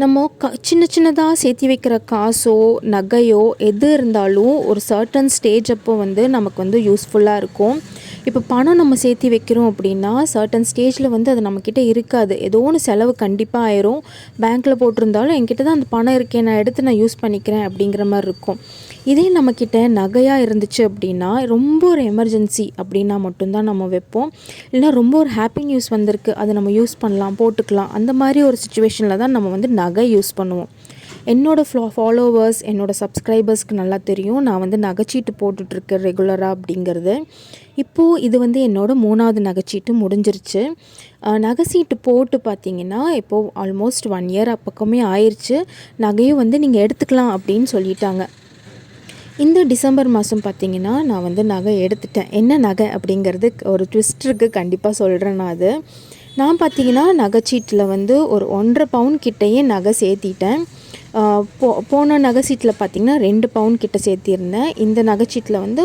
நம்ம சின்ன சின்னதாக சேர்த்தி வைக்கிற காசோ நகையோ எது இருந்தாலும் ஒரு சர்டன் ஸ்டேஜ் அப்போ வந்து நமக்கு வந்து யூஸ்ஃபுல்லாக இருக்கும். இப்போ பணம் நம்ம சேர்த்தி வைக்கிறோம் அப்படின்னா சர்டன் ஸ்டேஜில் வந்து அது நம்மக்கிட்ட இருக்காது. ஏதோ ஒன்று செலவு கண்டிப்பாக ஆயிரும். பேங்க்கில் போட்டிருந்தாலும் என்கிட்ட தான் அந்த பணம் இருக்கே, நான் எடுத்து நான் யூஸ் பண்ணிக்கிறேன் அப்படிங்கிற மாதிரி இருக்கும். இதே நம்மக்கிட்ட நகையாக இருந்துச்சு அப்படின்னா ரொம்ப ஒரு எமர்ஜென்சி அப்படின்னா மட்டும்தான் நம்ம வைப்போம். இல்லைனா ரொம்ப ஒரு ஹாப்பி நியூஸ் வந்திருக்கு, அதை நம்ம யூஸ் பண்ணலாம், போட்டுக்கலாம். அந்த மாதிரி ஒரு சுச்சுவேஷனில் தான் நம்ம வந்து நகை யூஸ் பண்ணுவோம். என்னோடய ஃபாலோவர்ஸ், என்னோடய சப்ஸ்கிரைபர்ஸ்க்கு நல்லா தெரியும் நான் வந்து நகைச்சீட்டு போட்டுட்ருக்கேன் ரெகுலராக அப்படிங்கிறது. இப்போது இது வந்து என்னோடய 3வது நகைச்சீட்டு முடிஞ்சிருச்சு. நகைச்சீட்டு போட்டு பார்த்திங்கன்னா இப்போது ஆல்மோஸ்ட் 1 இயர் பக்கமே ஆயிடுச்சு. நகையும் வந்து நீங்கள் எடுத்துக்கலாம் அப்படின்னு சொல்லிட்டாங்க. இந்த டிசம்பர் மாதம் பார்த்திங்கன்னா நான் வந்து நகை எடுத்துட்டேன். என்ன நகை அப்படிங்கிறது ஒரு ட்விஸ்ட் இருக்குது, கண்டிப்பாக சொல்கிறேன். நான் பார்த்திங்கன்னா நகைச்சீட்டில் வந்து ஒரு 1.5 பவுன் கிட்டேயே நகை சேர்த்திட்டேன். போன நகைச்சீட்டில் பார்த்திங்கன்னா 2 பவுன் கிட்ட சேர்த்திருந்தேன். இந்த நகைச்சீட்டில் வந்து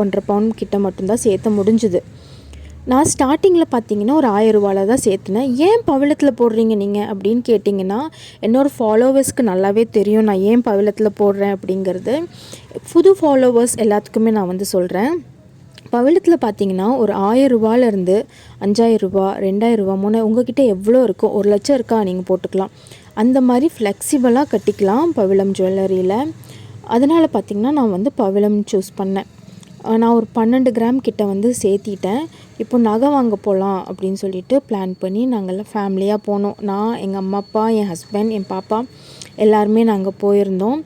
1.5 பவுன் கிட்ட மட்டும்தான் சேர்த்த முடிஞ்சுது. நான் ஸ்டார்டிங்கில் பார்த்தீங்கன்னா ஒரு 1000 ரூபாயில் தான் சேர்த்துனேன். ஏன் பவிழத்தில் போடுறீங்க நீங்கள் அப்படின்னு கேட்டிங்கன்னா, என்னோடய ஃபாலோவர்ஸ்க்கு நல்லாவே தெரியும் நான் ஏன் பவிழத்தில் போடுறேன் அப்படிங்கிறது. புது ஃபாலோவர்ஸ் எல்லாத்துக்குமே நான் வந்து சொல்கிறேன். பவிழத்தில் பார்த்தீங்கன்னா ஒரு 1000 ரூபாயிலேருந்து 5000 ரூபா, 2000 ரூபா, 3000 உங்கள்கிட்ட எவ்வளோ இருக்கோ, 1 லட்சம் இருக்கா நீங்கள் போட்டுக்கலாம். அந்த மாதிரி ஃப்ளெக்சிபிளாக கட்டிக்கலாம் பவிழம் ஜுவல்லரியில். அதனால் பார்த்திங்கன்னா நான் வந்து பவிழம் சூஸ் பண்ணேன். நான் ஒரு 12 கிராம் கிட்ட வந்து சேர்த்திட்டேன். இப்போ நகை வாங்க போகலாம் அப்படின்னு சொல்லிட்டு பிளான் பண்ணி நாங்கள்லாம் ஃபேமிலியாக போனோம். நான், எங்கள் அம்மா அப்பா, என் ஹஸ்பண்ட், என் பாப்பா எல்லாருமே நாங்கள் போயிருந்தோம்.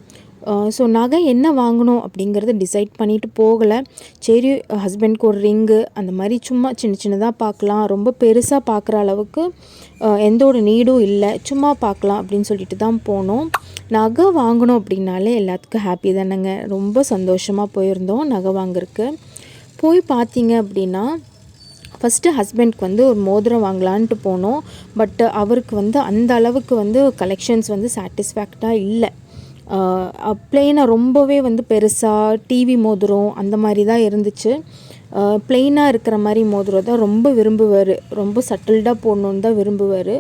ஸோ நகை என்ன வாங்கணும் அப்படிங்கிறது டிசைட் பண்ணிவிட்டு போகலை. சரி, ஹஸ்பண்ட்க்கு ஒரு ரிங்கு அந்த மாதிரி சும்மா சின்னதாக பார்க்கலாம், ரொம்ப பெருசாக பார்க்குற அளவுக்கு எந்த ஒரு நீடும் இல்லை, சும்மா பார்க்கலாம் அப்படின்னு சொல்லிட்டு தான் போனோம். நகை வாங்கணும் அப்படின்னாலே எல்லாத்துக்கும் ஹாப்பி தானேங்க. ரொம்ப சந்தோஷமாக போயிருந்தோம் நகை வாங்குறதுக்கு. போய் பார்த்தீங்க அப்படின்னா ஃபஸ்ட்டு ஹஸ்பண்ட்க்கு வந்து ஒரு மோதிரம் வாங்கலான்ட்டு போனோம். பட் அவருக்கு வந்து அந்த அளவுக்கு வந்து கலெக்ஷன்ஸ் வந்து சாட்டிஸ்ஃபேக்டாக இல்லை. ப்ளெயினாக ரொம்பவே வந்து பெருசாக டிவி மோதிரம் அந்த மாதிரி தான் இருந்துச்சு. ப்ளெயினாக இருக்கிற மாதிரி மோதிரம் தான் ரொம்ப விரும்புவார். ரொம்ப சட்டில்டாக போடணுன்னு தான் விரும்புவார்.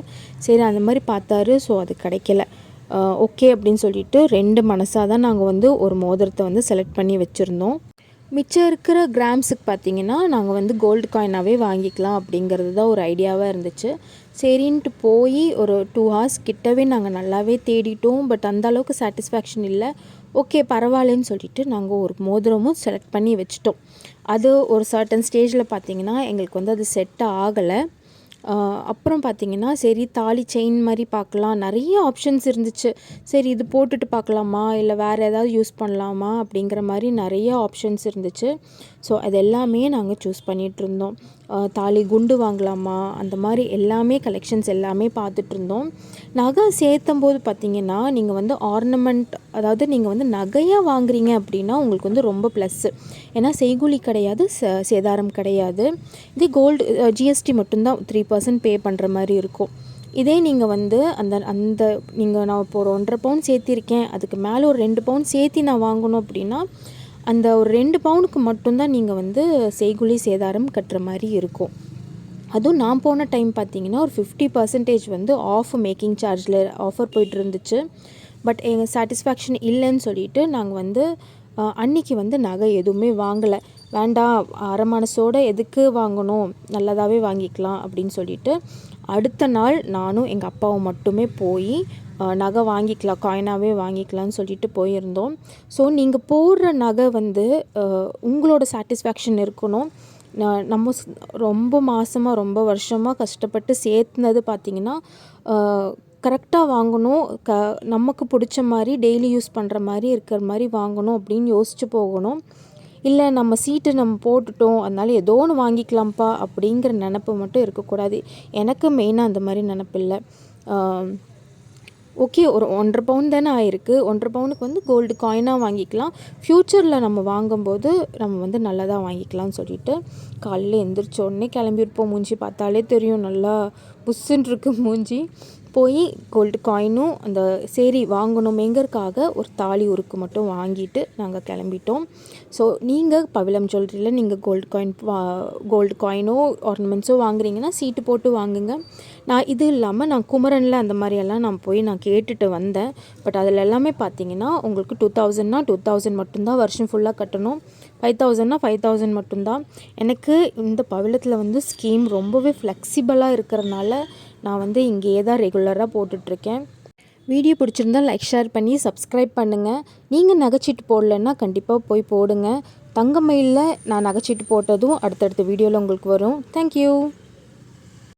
சரி, அந்த மாதிரி பார்த்தாரு. ஸோ அது கிடைக்கல. ஓகே அப்படின்னு சொல்லிட்டு 2 மனசாக தான் நாங்கள் வந்து ஒரு மோதிரத்தை வந்து செலக்ட் பண்ணி வச்சுருந்தோம். மிச்சம் இருக்கிற கிராம்ஸுக்கு பார்த்திங்கன்னா நாங்கள் வந்து கோல்டு காயினாகவே வாங்கிக்கலாம் அப்படிங்கிறது தான் ஒரு ஐடியாவாக இருந்துச்சு. சரின்ட்டு போய் ஒரு 2 ஹார்ஸ் கிட்டவே நாங்கள் நல்லாவே தேடிட்டோம். பட் அந்த அளவுக்கு சாட்டிஸ்ஃபேக்ஷன் இல்லை. ஓகே பரவாயில்லன்னு சொல்லிட்டு நாங்கள் ஒரு மோதிரமும் செலக்ட் பண்ணி வச்சுட்டோம். அது ஒரு சர்டன் ஸ்டேஜில் பார்த்திங்கன்னா எங்களுக்கு வந்து அது செட் ஆகலை. அப்புறம் பார்த்திங்கன்னா சரி, தாலி செயின் மாதிரி பார்க்கலாம், நிறைய ஆப்ஷன்ஸ் இருந்துச்சு. சரி, இது போட்டுட்டு பார்க்கலாமா இல்லை வேறு ஏதாவது யூஸ் பண்ணலாமா அப்படிங்கிற மாதிரி நிறைய ஆப்ஷன்ஸ் இருந்துச்சு. ஸோ அது எல்லாமே நாங்கள் சூஸ் பண்ணிகிட்ருந்தோம். தாலி குண்டு வாங்கலாமா, அந்த மாதிரி எல்லாமே கலெக்ஷன்ஸ் எல்லாமே பார்த்துட்ருந்தோம். நகை சேர்த்தும் போது பார்த்திங்கன்னா நீங்கள் வந்து ஆர்னமெண்ட், அதாவது நீங்கள் வந்து நகையாக வாங்குறீங்க அப்படின்னா உங்களுக்கு வந்து ரொம்ப ப்ளஸ்ஸு. ஏன்னா செய்கூலி கிடையாது, சேதாரம் கிடையாது. இதே கோல்டு ஜிஎஸ்டி மட்டும்தான் 3% பே பண்ணுற மாதிரி இருக்கும். இதே நீங்கள் வந்து அந்த நீங்கள் நான் இப்போ ஒரு 1.5 பவுன் சேர்த்திருக்கேன், அதுக்கு மேலே ஒரு 2 பவுன் சேர்த்தி நான் வாங்கணும் அப்படின்னா அந்த ஒரு 2 பவுனுக்கு மட்டும்தான் நீங்கள் வந்து செய்கூலி சேதாரம் கட்டுற மாதிரி இருக்கும். அதுவும் நான் போன டைம் பார்த்திங்கன்னா ஒரு 50% வந்து ஆஃப் மேக்கிங் சார்ஜில் ஆஃபர் போய்ட்டு இருந்துச்சு. பட் எங்கள் சாட்டிஸ்ஃபேக்ஷன் இல்லைன்னு சொல்லிவிட்டு நாங்கள் வந்து அன்றைக்கி வந்து நகை எதுவுமே வாங்கலை. வேண்டாம், அரை மனசோடு எதுக்கு வாங்கணும், நல்லதாகவே வாங்கிக்கலாம் அப்படின்னு சொல்லிட்டு அடுத்த நாள் நானும் எங்கள் அப்பாவும் மட்டுமே போய் நகை வாங்கிக்கலாம், காயினாகவே வாங்கிக்கலாம்னு சொல்லிட்டு போயிருந்தோம். ஸோ நீங்கள் போடுற நகை வந்து உங்களோட சாட்டிஸ்ஃபேக்ஷன் இருக்கணும். நம்ம ரொம்ப மாதமாக ரொம்ப வருஷமாக கஷ்டப்பட்டு சேர்த்துனது பார்த்திங்கன்னா கரெக்டாக வாங்கணும். நமக்கு பிடிச்ச மாதிரி டெய்லி யூஸ் பண்ணுற மாதிரி இருக்கிற மாதிரி வாங்கணும் அப்படின்னு யோசித்து போகணும். இல்லை நம்ம சீட்டு நம்ம போட்டுட்டோம் அதனால ஏதோ ஒன்று வாங்கிக்கலாம்ப்பா அப்படிங்கிற நினப்பு மட்டும் இருக்கக்கூடாது. எனக்கு மெயினாக அந்த மாதிரி நினப்பு இல்லை. ஓகே, ஒரு 1.5 பவுன் தானே ஆயிருக்கு, 1.5 பவுனுக்கு வந்து கோல்டு காயினாக வாங்கிக்கலாம், ஃப்யூச்சரில் நம்ம வாங்கும்போது நம்ம வந்து நல்லதாக வாங்கிக்கலாம்னு சொல்லிட்டு காலையில் எழுந்திரிச்ச உடனே கிளம்பியிருப்போம். மூஞ்சி பார்த்தாலே தெரியும், நல்லா புஷ்ஷுன்னு இருக்கு மூஞ்சி. போய் கோல்டு காயினும் அந்த சேரி வாங்கணுமேங்கிறதுக்காக ஒரு தாலி உருக்கு மட்டும் வாங்கிட்டு நாங்கள் கிளம்பிட்டோம். ஸோ நீங்கள் பவிளம் ஜுவல்லரியில் நீங்கள் கோல்டு காயினோ ஆர்னமெண்ட்ஸோ வாங்குறீங்கன்னா சீட்டு போட்டு வாங்குங்க. இது இல்லாமல் நான் குமரனில் அந்த மாதிரியெல்லாம் நான் கேட்டுட்டு வந்தேன். பட் அதில் எல்லாமே பார்த்தீங்கன்னா உங்களுக்கு 2000னா 2000 மட்டும்தான் வருஷம் ஃபுல்லாக கட்டணும். 5000னா 5000 மட்டும்தான். எனக்கு இந்த பவிளத்தில் வந்து ஸ்கீம் ரொம்பவே ஃப்ளெக்சிபிளாக இருக்கிறனால நான் இங்கேயே தான் ரெகுலராக போட்டுட்ருக்கேன். வீடியோ பிடிச்சிருந்தால் லைக் ஷேர் பண்ணி சப்ஸ்கிரைப் பண்ணுங்கள். நீங்கள் நகைச்சீட்டு போடலைன்னா கண்டிப்பாக போய் போடுங்க. தங்கமயிலில் நான் நகைச்சீட்டு போட்டதும் அடுத்தடுத்த வீடியோவில் உங்களுக்கு வரும். தேங்க்யூ.